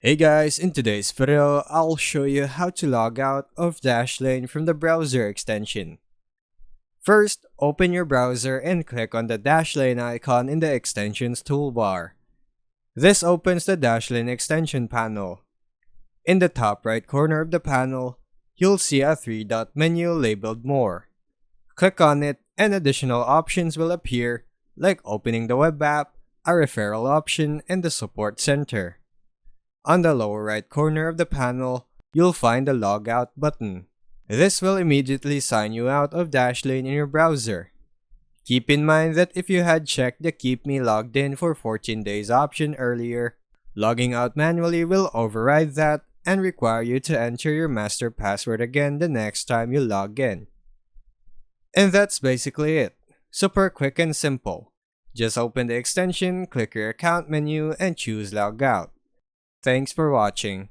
Hey guys, in today's video, I'll show you how to log out of Dashlane from the browser extension. First, open your browser and click on the Dashlane icon in the extensions toolbar. This opens the Dashlane extension panel. In the top right corner of the panel, you'll see a three-dot menu labeled More. Click on it and additional options will appear, like opening the web app, a referral option, and the support center. On the lower right corner of the panel, you'll find the Logout button. This will immediately sign you out of Dashlane in your browser. Keep in mind that if you had checked the Keep Me Logged In for 14 days option earlier, logging out manually will override that and require you to enter your master password again the next time you log in. And that's basically it. Super quick and simple. Just open the extension, click your account menu, and choose Logout. Thanks for watching.